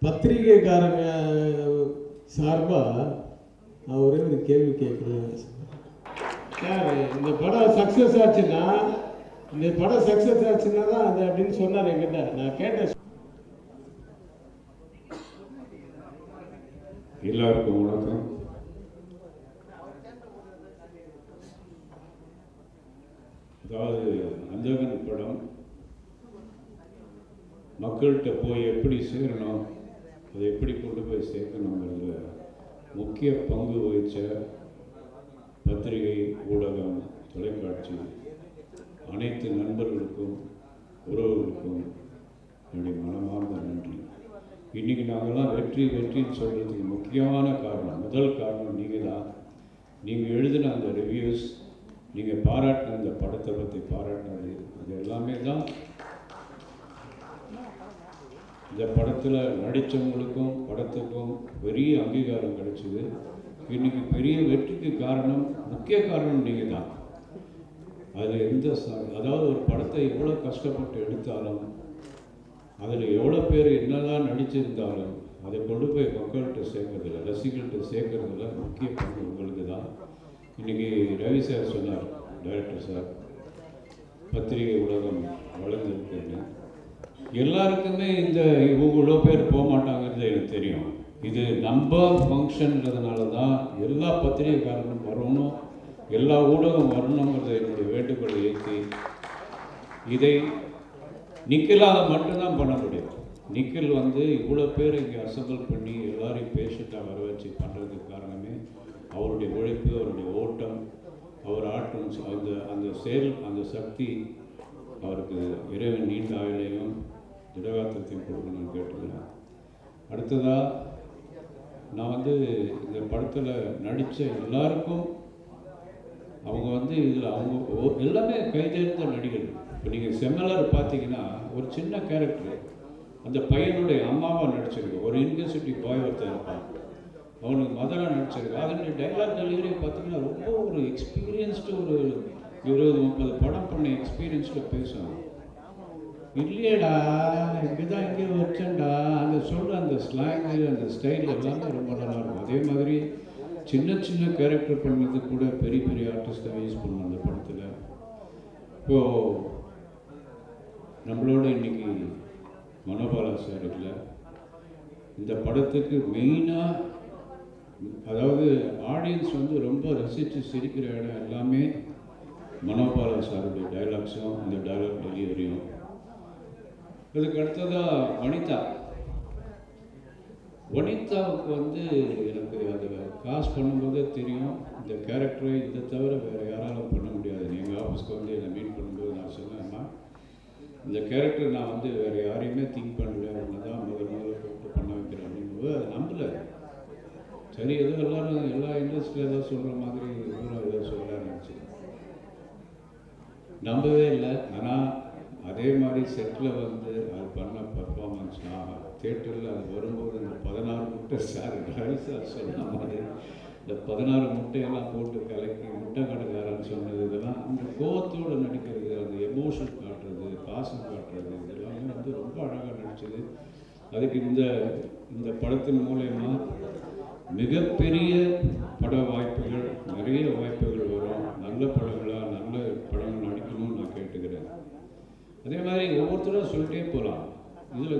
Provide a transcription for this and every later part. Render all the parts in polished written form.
பத்திரிகைக்காரங்க சார்பாக நான் ஒரே ஒரு கேள்வி கேட்குறேன் சார். இந்த படம் சக்ஸஸ் ஆச்சுன்னா தான் அது அப்படின்னு சொன்னார் என்கிட்ட. நான் கேட்டேன். எல்லாருக்கும் வணக்கம். அதாவது அந்தகன் படம் மக்கள்கிட்ட போய் எப்படி சேரணும், அதை எப்படி கொண்டு போய் சேர்க்கணுங்கிறதுல முக்கிய பங்கு வகித்த பத்திரிகை, ஊடகம், தொலைக்காட்சி அனைத்து நண்பர்களுக்கும் உறவுகளுக்கும் என்னுடைய மனமார்ந்த நன்றி. இன்றைக்கி நாங்கள்லாம் வெற்றின்னு சொல்கிறதுக்கு முக்கியமான காரணம், முதல் காரணம் நீங்கள் தான். நீங்கள் எழுதின அந்த ரிவ்யூஸ், நீங்கள் பாராட்டின அந்த படத்தை பற்றி பாராட்டினது, இது எல்லாமே தான் இந்த படத்தில் நடித்தவங்களுக்கும் படத்துக்கும் பெரிய அங்கீகாரம் கிடைச்சிது. இன்றைக்கி பெரிய வெற்றிக்கு காரணம், முக்கிய காரணம் நீங்கள் தான். அதில் அதாவது ஒரு படத்தை எவ்வளோ கஷ்டப்பட்டு எடுத்தாலும், அதில் எவ்வளோ பேர் என்னதான் நடிச்சிருந்தாலும் அதை கொண்டு போய் மக்கள்கிட்ட சேர்க்கறதில்ல, ரசிகர்கள்ட்ட சேர்க்கறதில்ல முக்கிய பங்கு உங்களுக்கு தான். இன்றைக்கி ரவி சார் சொன்னார், டைரக்டர் சார், பத்திரிகை உலகம் வளர்ந்துருக்குன்னு. எல்லாருக்குமே இந்த இவ்வளோ பேர் போக மாட்டாங்கிறது எனக்கு தெரியும். இது நம்ம ஃபங்க்ஷன்றதுனால தான் எல்லா பத்திரிகைக்காரனும் வரணும், எல்லா ஊடகம் வரணுங்கிறத என்னுடைய வேண்டுகோளை ஏற்றி இதை நிக்கலாக மட்டும்தான் பண்ண முடியும். நிக்கல் இவ்வளோ பேர் இங்கே அசம்பிள் பண்ணி எல்லாரையும் பேஷண்ட்டாக வர வச்சு பண்ணுறதுக்கு காரணமே அவருடைய உழைப்பு, அவருடைய ஓட்டம், அவர் ஆட்டம், அந்த செயல், அந்த சக்தி. அவருக்கு இறைவன் நீண்ட ஆயுளையும் திடகாத்திரத்தையும் கொடுக்கணும்னு கேட்டுக்கிறேன். அடுத்ததாக நான் இந்த படத்தில் நடித்த எல்லாருக்கும் அவங்க இதில் அவங்க எல்லாமே கைதேர்ந்த நடிகர்கள். இப்போ நீங்கள் செம்மலர் பார்த்தீங்கன்னா ஒரு சின்ன கேரக்டர், அந்த பையனுடைய அம்மாவாக நடிச்சிருக்கு. ஒரு யூனிவர்சிட்டி பாய் ஒருத்தர் இருப்பான், அவனுக்கு மதராக நடிச்சிருக்கு. அதனுடைய டைலாக் டெலிவரி பார்த்தீங்கன்னா ரொம்ப ஒரு எக்ஸ்பீரியன்ஸ்டு, ஒரு 20-30 படம் பண்ண எக்ஸ்பீரியன்ஸில் பேசுவாங்க. இல்லையடா இப்படி தான் இங்கே வச்சேன்டா, அந்த சொல்கிற அந்த ஸ்லாங்கு, அந்த ஸ்டைல் எல்லாமே ரொம்ப நல்லாயிருக்கும். அதே மாதிரி சின்ன சின்ன கேரக்டர் பண்ணது கூட பெரிய பெரிய ஆர்டிஸ்டாக யூஸ் பண்ணணும் அந்த படத்தில். இப்போது நம்மளோட இன்றைக்கி மனோபாலா சார் இல்லை. இந்த படத்துக்கு மெயினாக அதாவது ஆடியன்ஸ் ரொம்ப ரசித்து சிரிக்கிற இடம் எல்லாமே மனோபாலா சாருடைய டைலாக்ஸும் இந்த டைலாக் டெலிவரியும். இதுக்கு அடுத்ததாக வனிதாவுக்கு எனக்கு அதை காசு பண்ணும்போதே தெரியும், இந்த கேரக்டரை இதை தவிர வேறு யாராலும் பண்ண முடியாது. எங்கள் ஆஃபீஸ்க்கு என்னை மீட் பண்ணும்போது நான் சொன்னேன்னா, இந்த கேரக்டர் நான் வேறு யாரையுமே திங்க் பண்ணல, ஒன்று தான் முதல்ல கூப்பிட்டு பண்ண வைக்கிறேன் அப்படிங்கும்போது அதை நம்பலை. சரி, ஏதோ எல்லோரும் எல்லா இண்டஸ்ட்ரியில் ஏதோ சொல்கிற மாதிரி இவரும் ஏதோ சொல்ல நினச்சி நம்பவே இல்லை. ஆனால் அதே மாதிரி செட்டில் அது பண்ண பர்ஃபார்மன்ஸ், நான் தேட்டரில் அது வரும்போது இந்த 16 முட்டை சார் ரவி சார் சொன்ன மாதிரி இந்த 16 முட்டையெல்லாம் போட்டு கலக்கி முட்டை கடைக்காரன்னு சொன்னது, இதெல்லாம் அந்த கோவத்தோடு நடிக்கிறது, அந்த எமோஷன் காட்டுறது, பாசம் காட்டுறது, இதெல்லாமே ரொம்ப அழகாக நடிச்சது. அதுக்கு இந்த படத்தின் மூலயமா மிகப்பெரிய பட வாய்ப்புகள், நிறைய வாய்ப்புகள் வரும். நல்ல படங்களாக நல்ல படங்கள் நடிக்கணும்னு நான் கேட்டுக்கிறேன். அதே மாதிரி ஒவ்வொருத்தரும் சொல்லிட்டே போகலாம். இதில்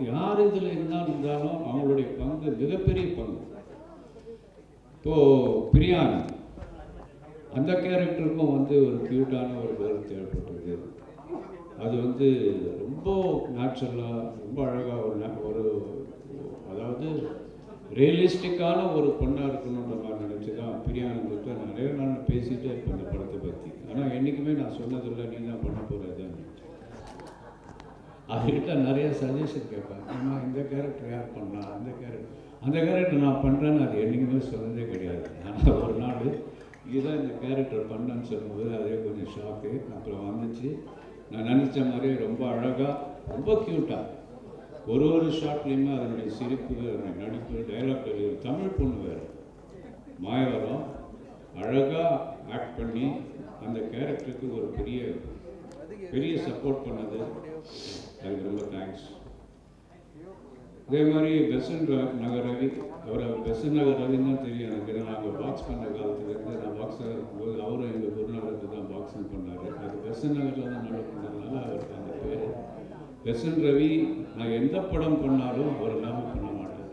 யார் இதில் இருந்தாலும் அவங்களுடைய பங்கு மிகப்பெரிய பங்கு. இப்போது பிரியாணி, அந்த கேரக்டருக்கும் ஒரு க்யூட்டான ஒரு கேர்ள் தேவைப்பட்டது. அது ரொம்ப நேச்சுரலாக, ரொம்ப அழகாக ஒரு அதாவது ரியலிஸ்டிக்கான ஒரு பொண்ணாக இருக்கணுன்ற மாதிரி நினச்சி தான் பிரியாணி நிறைய நாள் பேசிகிட்டே இருப்பேன் இந்த படத்தை பற்றி. ஆனால் என்றைக்குமே நான் சொன்னதில்லை, நீ தான் பண்ண போகிறது. அதுக்கிட்ட நிறைய சஜஷன் கேட்பேன். ஆனால் இந்த கேரக்டர் யார் பண்ணலாம், அந்த கேரக்டர் நான் பண்ணுறேன்னு அது என்றைக்குமே சொன்னதே கிடையாது. ஆனால் ஒரு நாள் இதுதான் இந்த கேரக்டர் பண்ணேன்னு சொல்லும்போது அதே கொஞ்சம் ஷாக்கு. அப்புறம் வந்துச்சு, நான் நினச்ச மாதிரியே ரொம்ப அழகாக, ரொம்ப க்யூட்டாக, ஒரு ஷாட்லேயுமே அதனுடைய சிரிப்பு, அதனுடைய நடிப்பு, டைலாக் டெலிவரி. தமிழ் பொண்ணு வேறு, மாயவரம் அழகாக ஆக்ட் பண்ணி அந்த கேரக்டருக்கு ஒரு பெரிய சப்போர்ட் பண்ணது. அதுக்கு ரொம்ப தேங்க்ஸ். அதே மாதிரி பெசன்ட் நகர் ரவி, பெசன்ட் நகர் ரவின்னு தான் தெரியும் எனக்கு. நாங்கள் பாக்ஸ் பண்ண காலத்துலேருந்து நான் பாக்ஸாக இருக்கும்போது அவரும் எங்கள் குருநாதருக்கு தான் பாக்ஸிங் பண்ணார். அது பெசன்ட் நகரில் தான் நல்லா பண்ணதுனால அவருக்கு அந்த பேர் பெசன்ட் ரவி. நான் எந்த படம் பண்ணாலும் அவர் இல்லாமல் பண்ண மாட்டேன்.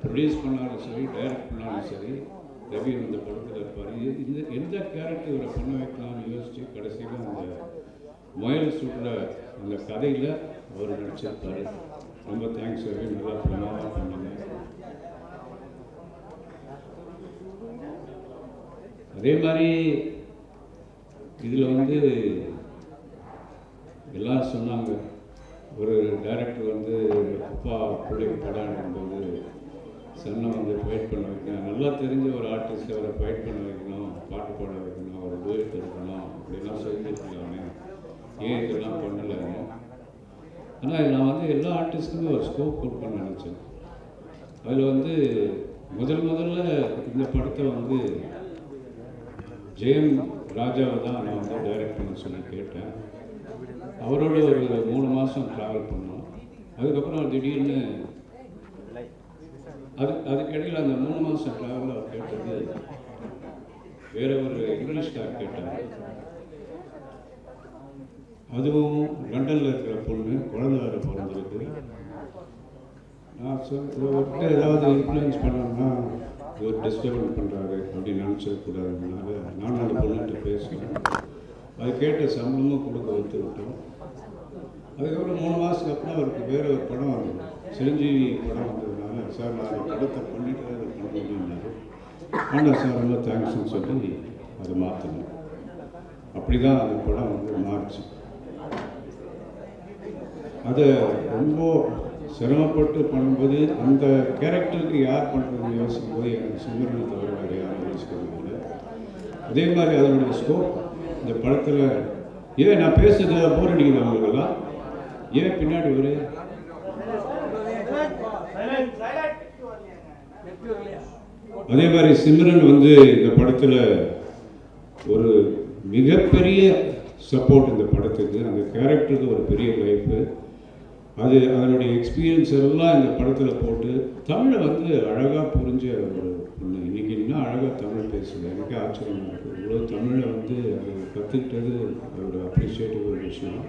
ப்ரொடியூஸ் பண்ணாலும் சரி, டைரக்ட் பண்ணாலும் சரி, ரவி இந்த படத்தில் இருப்பார். இந்த எந்த கேரக்டர் இவரை பண்ண வைக்கலாம்னு யோசித்து கடைசியில் அந்த முயல் சுடுற அந்த கதையில் அவர் நடிச்சிருப்பார். ரொம்ப தேங்க்ஸ் ரவி, நல்லா பிரமாதமாக பண்ணுங்க. அதே மாதிரி இதில் வந்து எல்லாம் சொன்னாங்க, ஒரு டைரக்டர் வந்து அப்பா பிள்ளைக்கு படம் எடுக்கும்போது சன்னை வந்து ஃபைட் பண்ண வைக்கணும், நல்லா தெரிஞ்ச ஒரு ஆர்டிஸ்ட் அவரை ஃபைட் பண்ண வைக்கணும், பாட்டு பாட வைக்கணும், ஒரு டூயட் எடுக்கணும் அப்படிலாம் சொல்லியிருக்கலாமே, ஏன் இதெல்லாம் பண்ணலைன்னு. ஆனால் நான் வந்து எல்லா ஆர்டிஸ்ட்டுமே ஒரு ஸ்கோப் கொடுப்பேன்னு நினச்சேன். அதில் வந்து முதல்ல இந்த படத்தை வந்து ஜெயம் ராஜாவை தான் நான் வந்து டைரக்ட் பண்ண சொல்லி கேட்டேன். அவரோட ஒரு 3 மாதம் ட்ராவல் பண்ணோம். அதுக்கப்புறம் திடீர்னு அதுக்கிடையில் அந்த 3 மாதம் ட்ராவலில் அவர் கேட்டது வேற ஒரு இங்கிலீஷ் ஸ்டார் கேட்டார். அதுவும் லண்டனில் இருக்கிற பொண்ணு, குழந்தை வேறு பிறந்திருக்கு. நான் சொல்லிட்டு ஏதாவது இன்ஃப்ளூயன்ஸ் பண்ணோம்னா ஒரு டிஸ்டர்பன்ஸ் பண்ணுறாரு அப்படின்னு நினச்சிடக்கூடாதுனால நான் அந்த பொண்ணுகிட்ட பேசுவேன். அது கேட்ட சம்பளமும் கொடுக்க வைத்து விட்டோம். அதுக்கப்புறம் 3 மாதத்துக்கு அப்புறம் அவருக்கு வேறு ஒரு படம் வந்தது, சிரஞ்சீவி படம் வந்ததுனால, சார் நான் அந்த படத்தை பண்ணிட்டு தான் அதை பண்ண முடியும்னாரு. ஆனால் சார் ரொம்ப தேங்க்ஸ்ன்னு சொல்லி அதை மாற்றினேன். அப்படி தான் அந்த படம் வந்து மாறிச்சு. அதை ரொம்ப சிரமப்பட்டு பண்ணும்போது அந்த கேரக்டருக்கு யார் பண்ணுறதுன்னு யோசிக்கும் போது எனக்கு சிம்மரனை தவிர வேறு யாரும் யோசிக்கிறது. அதே மாதிரி அதனுடைய ஸ்கோப் இந்த படத்தில் ஏன் நான் பேசுறது போர் அடிக்குது அவங்களுக்கெல்லாம், ஏன் பின்னாடி ஒரு அதே மாதிரி சிம்ரன் வந்து இந்த படத்தில் ஒரு மிகப்பெரிய சப்போர்ட் இந்த படத்துக்கு, அந்த கேரக்டருக்கு ஒரு பெரிய லைஃபு. அதனுடைய எக்ஸ்பீரியன்ஸ் எல்லாம் இந்த படத்தில் போட்டு தமிழை வந்து அழகாக புரிஞ்ச ஒரு பொண்ணு. இன்றைக்கி இன்னும் அழகாக தமிழ் பேசுது. எனக்கே ஆச்சரியமாக இருக்குது. இவ்வளோ தமிழை வந்து அது கற்றுக்கிட்டது ஒரு அப்ரிஷியேட்டிவ் ஒரு விஷயம்.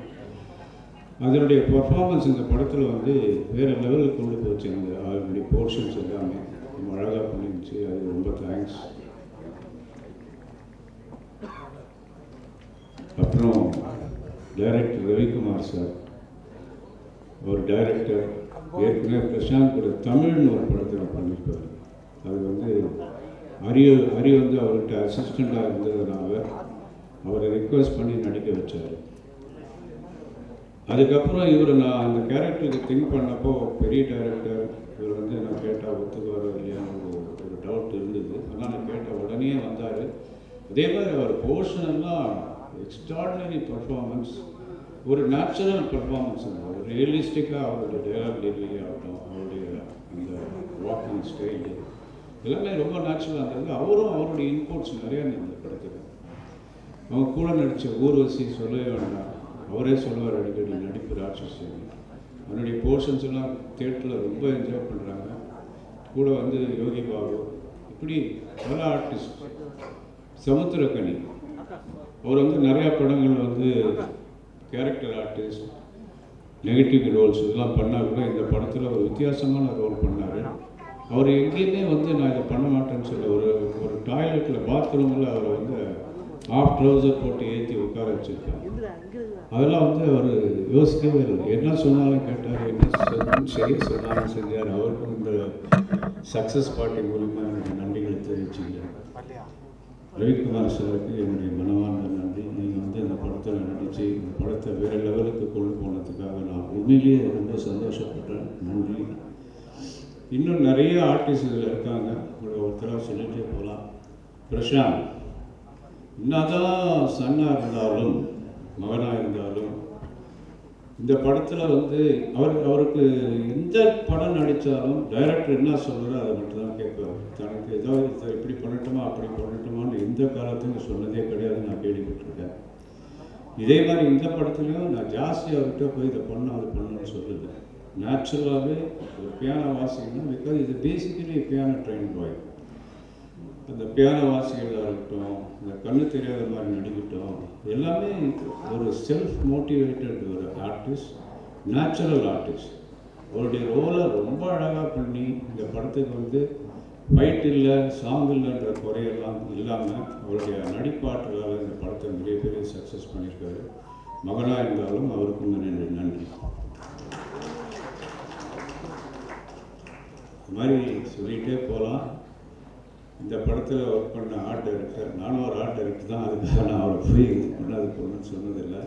அதனுடைய பர்ஃபார்மன்ஸ் இந்த படத்தில் வந்து வேறு லெவலுக்கு கொண்டு போச்சு. அதனுடைய போர்ஷன்ஸ் எல்லாமே ரொம்ப அழகாக பண்ணிருந்துச்சு. அது ரொம்ப தேங்க்ஸ். அப்புறம் டைரக்டர் ரவிக்குமார் சார், ஒரு டைரக்டர் ஏற்கனவே பிரசாந்த் கூட தமிழ்னு ஒரு படத்தில் பண்ணியிருப்பார். அது வந்து அரி வந்து அவர்கிட்ட அசிஸ்டண்ட்டாக இருந்ததுனால அவரை ரிக்வெஸ்ட் பண்ணி நடிக்க வச்சார். அதுக்கப்புறம் நான் அந்த கேரக்டருக்கு திங்க் பண்ணப்போ பெரிய டைரக்டர் இவர் வந்து நான் கேட்டால் ஒத்துக்குவாரோ இல்லையான்னு ஒரு டவுட் இருந்தது. ஆனால் நான் கேட்ட உடனே வந்தார். அதே மாதிரி அவர் போர்ஷனெல்லாம் எக்ஸ்ட்ராடினரி பர்ஃபார்மன்ஸ், ஒரு நேச்சுரல் பர்ஃபார்மன்ஸ், ஒரு ரியலிஸ்டிக்காக அவருடைய டயலாக் டெலிவரி ஆகட்டும், அவருடைய அந்த வாக்கிங் ஸ்டைலு எல்லாமே ரொம்ப நேச்சுரலாக இருந்தது. அவருடைய இன்புட்ஸ் நிறையா இருந்தது படத்துக்கு. அவங்க கூட நடித்த ஊர்வசி சொல்லவே வேண்டாம், அவரே சொல்லுவார் அடிக்கடி, நடிப்பு ராட்சசி. அவனுடைய போர்ஷன்ஸ் எல்லாம் தியேட்டரில் ரொம்ப என்ஜாய் பண்ணுறாங்க. கூட வந்து யோகி பாபு, இப்படி பல ஆர்டிஸ்ட். சமுத்திரக்கனி அவர் வந்து நிறையா படங்கள் வந்து கேரக்டர் ஆர்டிஸ்ட், நெகட்டிவ் ரோல்ஸ் இதெல்லாம் பண்ணால் கூட இந்த படத்தில் ஒரு வித்தியாசமான ரோல் பண்ணார். அவர் எங்கேயுமே வந்து நான் இதை பண்ண மாட்டேன்னு சொல்ல, ஒரு டாய்லெட்டில் பாத்ரூமில் அவரை வந்து ஆஃப் ட்ரௌசர் போட்டு ஏற்றி உட்கார வச்சுருக்காங்க. அதெல்லாம் வந்து அவர் யோசிக்கவே இல்லை. என்ன சொன்னாலும் கேட்டார், என்ன செய்ய சொன்னாலும் செஞ்சார். அவருக்கும் இந்த சக்ஸஸ் பார்ட்டி மூலமாக என்னுடைய நன்றிகளை தெரிவிச்சுக்கிறேன். ரவிக்குமார் சாருக்கு என்னுடைய மனமார்ந்த நன்றி. நீங்கள் வந்து இந்த படத்தில் நடித்து இந்த படத்தை வேறு லெவலுக்கு கொண்டு போனதுக்காக நான் உண்மையிலேயே ரொம்ப சந்தோஷப்பட்டேன். நன்றி. இன்னும் நிறைய ஆர்டிஸ்ட் இதில் இருக்காங்க, உங்களை ஒருத்தராக சொல்லிகிட்டே போகலாம். பிரசாந்த் என்னதான் சன்னாக இருந்தாலும் மகனாக இருந்தாலும் இந்த படத்தில் வந்து அவருக்கு எந்த படம் நடித்தாலும் டைரக்டர் என்ன சொல்கிறாரோ அதை மட்டும் தான் கேட்பார். தனக்கு ஏதாவது இப்படி பண்ணட்டுமா அப்படி பண்ணட்டுமான்னு எந்த காலத்துலையும் சொன்னதே கிடையாது, நான் கேள்விப்பட்டிருக்கேன். இதே மாதிரி இந்த படத்துலையும் நான் ஜாஸ்தி அவர்கிட்ட போய் இதை பண்ண அது பண்ணணும்னு சொல்லுது. நேச்சுரலாகவே ஒரு பியானோ வாசிக்கணும். பிகாஸ் இது பேசிக்கலி பியானோ ட்ரெயின் பாய். அந்த பியானோ வாசிக்கிறதா இருக்கட்டும், இந்த கண்ணு தெரியாத மாதிரி நடிக்கட்டும், எல்லாமே ஒரு செல்ஃப் மோட்டிவேட்டட் ஒரு ஆர்டிஸ்ட், நேச்சுரல் ஆர்டிஸ்ட். அவருடைய ரோலை ரொம்ப அழகாக பண்ணி இந்த படத்துக்கு வந்து ஃபைட் இல்லை, சாங் இல்லைன்ற குறையெல்லாம் இல்லாமல் அவருடைய நடிப்பாற்றலால் இந்த படத்தை மிகப்பெரிய சக்ஸஸ் பண்ணியிருக்காரு. மகனாக இருந்தாலும் அவருக்கும் நன்றி. இது மாதிரி சொல்லிகிட்டே போகலாம். இந்த படத்தில் ஒர்க் பண்ண ஆர்ட் டைரக்டர், நானும் ஒரு ஆர்ட் டைரக்டர் தான், அதுக்காக நான் அவரை போய் பண்ணது போகணுன்னு சொன்னதில்லை.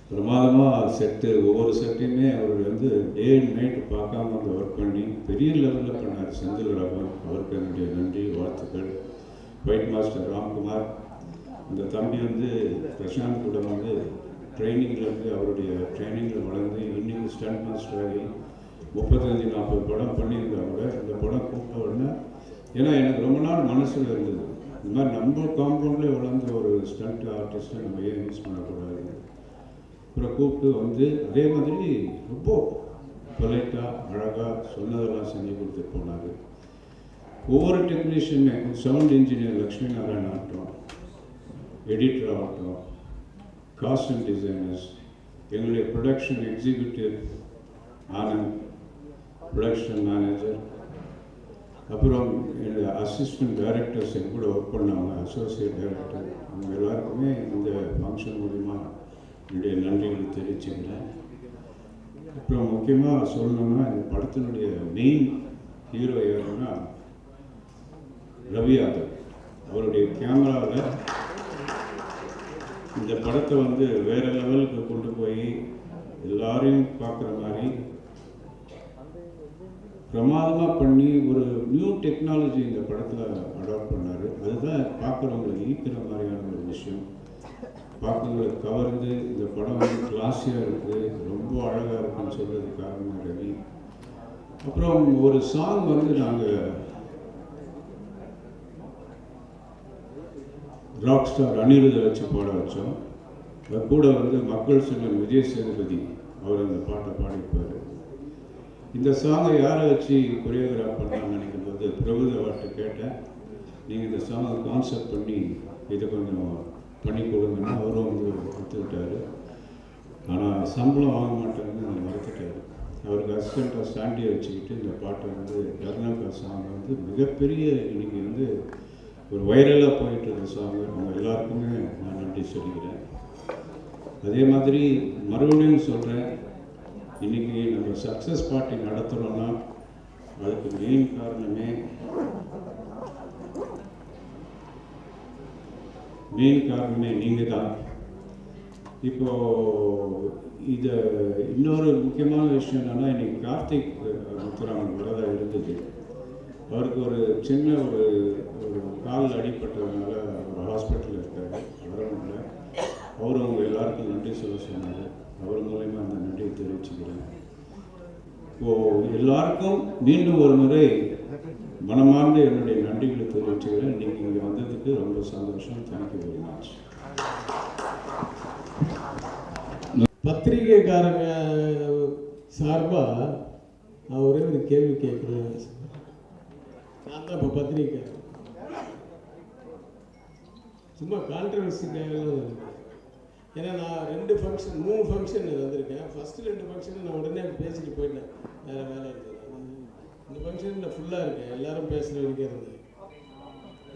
பிரமாதமாக செட்டு, ஒவ்வொரு செட்டையுமே அவர் வந்து டே அண்ட் நைட்டு பார்க்காம வந்து ஒர்க் பண்ணி பெரிய லெவலில் பண்ணார். செந்தில் ராகவன், அவருக்கு என்னுடைய நன்றி வாழ்த்துக்கள். ஒயிட் மாஸ்டர் ராம்குமார், அந்த தம்பி வந்து பிரசாந்த் கூட வந்து ட்ரைனிங்லேருந்து அவருடைய ட்ரைனிங்கில் வளர்ந்து இன்றைக்கி ஸ்டண்ட் மாஸ்டர் ஆகி 35-40 படம் பண்ணியிருந்தா கூட இந்த படம் கூப்பிட்ட உடனே, ஏன்னா எனக்கு ரொம்ப நாள் மனசில் இருந்தது, இந்த மாதிரி நம்ம காம்பவுண்ட்லேயே வளர்ந்த ஒரு ஸ்டண்ட் ஆர்டிஸ்ட்டை நம்ம ஏன் யூஸ் பண்ணக்கூடாது. அப்புறம் கூப்பிட்டு வந்து அதே மாதிரி ரொம்ப பொலைட்டாக அழகாக சொன்னதெல்லாம் செஞ்சு கொடுத்துட்டு போனார். ஒவ்வொரு டெக்னீஷியனுமே, சவுண்ட் இன்ஜினியர் லக்ஷ்மி நாராயண் ஆகட்டும், எடிட்டர் ஆகட்டும், காஸ்டியூம் டிசைனர்ஸ், எங்களுடைய production executive Anand, production manager, அப்புறம் என்னுடைய அசிஸ்டன்ட் டைரக்டர்ஸ் என் கூட ஒர்க் பண்ணவங்க, அசோசியேட் டைரக்டர், அவங்க எல்லாருக்குமே இந்த ஃபங்க்ஷன் மூலிமா என்னுடைய நன்றிகளை தெரிவிச்சுக்கிறேன். அப்புறம் முக்கியமாக சொல்லணும்னா, இந்த படத்தினுடைய மெயின் ஹீரோ யாருன்னா ரவி யாதவ். அவருடைய கேமராவில் இந்த படத்தை வந்து வேறு லெவலுக்கு கொண்டு போய் எல்லாரையும் பார்க்குற மாதிரி பிரமாதமாக பண்ணி ஒரு நியூ டெக்னாலஜி இந்த படத்தில் அடாப்ட் பண்ணார். அதுதான் பார்க்குறவங்களை ஈர்க்கிற மாதிரியான ஒரு விஷயம். பார்க்குறவங்களை கவர்ந்து இந்த படம் வந்து கிளாஸியாக இருக்குது, ரொம்ப அழகாக இருக்குன்னு சொல்கிறதுக்கு காரணம் ரவி. அப்புறம் ஒரு சாங் வந்து நாங்கள் ராக் ஸ்டார் அனிருத்தை வச்சு பாட வச்சோம். அது கூட வந்து மக்கள் செல்வன் விஜய் சேதுபதி அவர் அந்த பாட்டை பாடிப்பார். இந்த சாங்கை யாரை வச்சு கொரியோகிராஃப் பண்ணலாம்னு நினைக்கும் போது பிரபுதவாட்ட கேட்டேன், நீங்கள் இந்த சாங்கை கான்செப்ட் பண்ணி இதை கொஞ்சம் பண்ணி கொடுங்கன்னா அவரும் வந்து ஒத்துக்கிட்டார். ஆனால் சம்பளம் வாங்க மாட்டேன்னு நான் மறுத்துட்டார். அவருக்கு அசிஸ்டண்ட்டாக ஸ்டாண்டியை வச்சுக்கிட்டு இந்த பாட்டை வந்து கர்நாடகா சாங் வந்து மிகப்பெரிய இன்னைக்கு வந்து ஒரு வைரலாக போயிட்டு இருக்க சாங். அவங்க எல்லாருக்குமே நான் நன்றி சொல்லிக்கிறேன். அதே மாதிரி மறுபடியும் சொல்கிறேன், இன்றைக்கி நம்ம சக்ஸஸ் பார்ட்டி நடத்துகிறோன்னா அதுக்கு மெயின் காரணமே நீங்கள் தான். இப்போது இதை இன்னொரு முக்கியமான விஷயம் என்னென்னா, இன்றைக்கி கார்த்திக் முத்துராமன் வரதா இருந்தது. அவருக்கு ஒரு சின்ன ஒரு காலில் அடிப்பட்டதுனால ஒரு ஹாஸ்பிட்டலில் இருக்கார், வர முடியல. அவரும் அவங்க எல்லாருக்கும் நன்றி சொல்ல சொன்னார். அவர் மூலயமா அந்த நன்றியை தெரிவிச்சுக்கிறேன். இப்போது எல்லாருக்கும் மீண்டும் ஒரு முறை மனமார்ந்த என்னுடைய நன்றிகளை தெரிவிச்சுக்கிறேன். இன்றைக்கி இங்கே வந்ததுக்கு ரொம்ப சந்தோஷம். Thank you very much. பத்திரிகைக்காரங்க சார்பாக நான் ஒரே ஒரு கேள்வி கேட்குறேன். நான் தான் இப்போ பத்திரிக்கைக்காரன், சும்மா கான்ட்ரவர்சிக்காக. ஏன்னா நான் 3 ஃபங்க்ஷன் வந்திருக்கேன். ஃபஸ்ட்டு 2 ஃபங்க்ஷன் நான் உடனே பேசிட்டு போயிட்டேன், வேறு வேலை இருந்தது. இந்த ஃபங்க்ஷனில் ஃபுல்லாக இருக்கேன், எல்லோரும் பேசுகிற வரைக்கும் இருந்தது.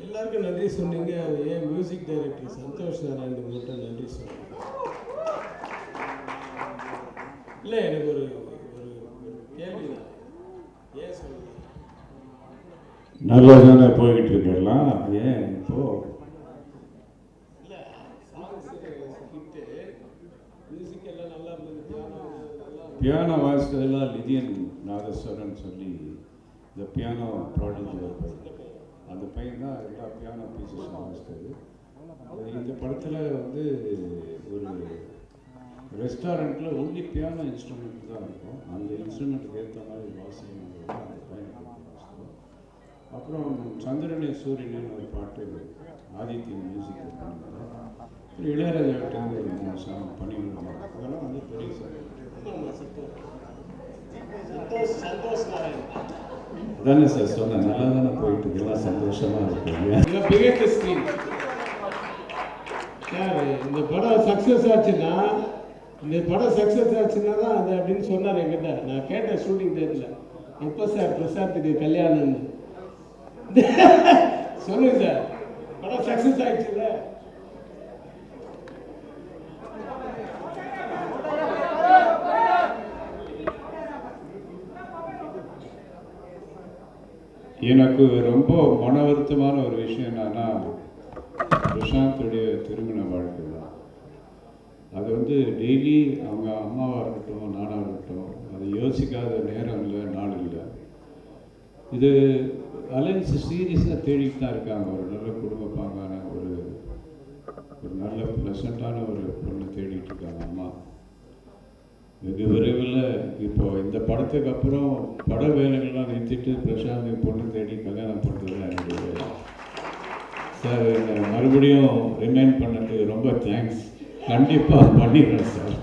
எல்லாருக்கும் நன்றி சொன்னீங்க. அது ஏன் மியூசிக் டைரக்டர் சந்தோஷ் நாராயணுக்கு மட்டும் நன்றி சொன்னேன். இல்லை, எனக்கு ஒரு கேள்வி தான், ஏன் சொல்லுங்க. நல்லா தானே போய்கிட்டு இருக்கலாம். ஏன் இப்போது இல்லை, சாங்ஸ் ஹிட்டு, மியூசிக் எல்லாம் நல்லா இருந்தது. பியானோ வாசித்ததெல்லாம் லிதியன் நாதஸ்வரன் சொல்லி இந்த பியானோ ப்ராடக்ட் அந்த பையன் தான் எல்லா பியானோ பீசஸும் வாசித்தது. இந்த படத்தில் வந்து ஒரு ரெஸ்டாரண்ட்டில் ஒன்லி பியானோ இன்ஸ்ட்ருமெண்ட் தான் இருக்கும். அந்த இன்ஸ்ட்ருமெண்ட்டுக்கு ஏற்ற மாதிரி வாசிக்கும் அந்த பையனை வாசித்தோம். அப்புறம் சந்திரனே சூரியனு ஒரு பாட்டு ஆதித்ய மியூசிக் பண்ணியிருந்தாங்க. இளையராஜாவிட்ட ஒரு 3 சாங் பண்ணியிருந்தாங்க. அதெல்லாம் வந்து பெரிய சாங். சந்தோஷ் நாராயண். அதானே சார் சொன்னேன், நல்லா தானே போயிட்டு எல்லாம் சந்தோஷமா இருக்கு. Biggest screen sir. இந்த படம் சக்ஸஸ் ஆச்சுன்னா தான் அது அப்படின்னு சொன்னார் என்கிட்ட. நான் கேட்டேன் ஷூட்டிங் டேட்டில், எப்போ சார் பிரசாத்துக்கு கல்யாணம்னு. சொல்லுங்க சார், படம் சக்ஸஸ் ஆயிடுச்சுல்ல. எனக்கு ரொம்ப மன வருத்தமான ஒரு விஷயம் என்னன்னா, பிரசாந்துடைய திருமண வாழ்க்கை தான். அது வந்து டெய்லி அவங்க அம்மாவாக இருக்கட்டும், நானாக இருக்கட்டும், அது யோசிக்காத நேரம் இல்லை, நாள் இல்லை. இது அலைன்ஸ் சீரியஸாக தேடிட்டு தான் இருக்காங்க. ஒரு நல்ல குடும்ப பாங்கான ஒரு நல்ல ப்ளசண்ட்டான ஒரு பொண்ணை தேடிட்டு இருக்காங்க அம்மா. வெகு விரைவில் இப்போ இந்த படத்துக்கு அப்புறம் பட வேலைகள்லாம் நிறுத்திட்டு பிரசாந்த் பொண்ணு தேடி கல்யாணம் பண்ணுறது தான் என்னுடைய. சார் என்னை மறுபடியும் ரிமைண்ட் பண்ணதுக்கு ரொம்ப தேங்க்ஸ். கண்டிப்பாக பண்ணிடுறேன் சார்.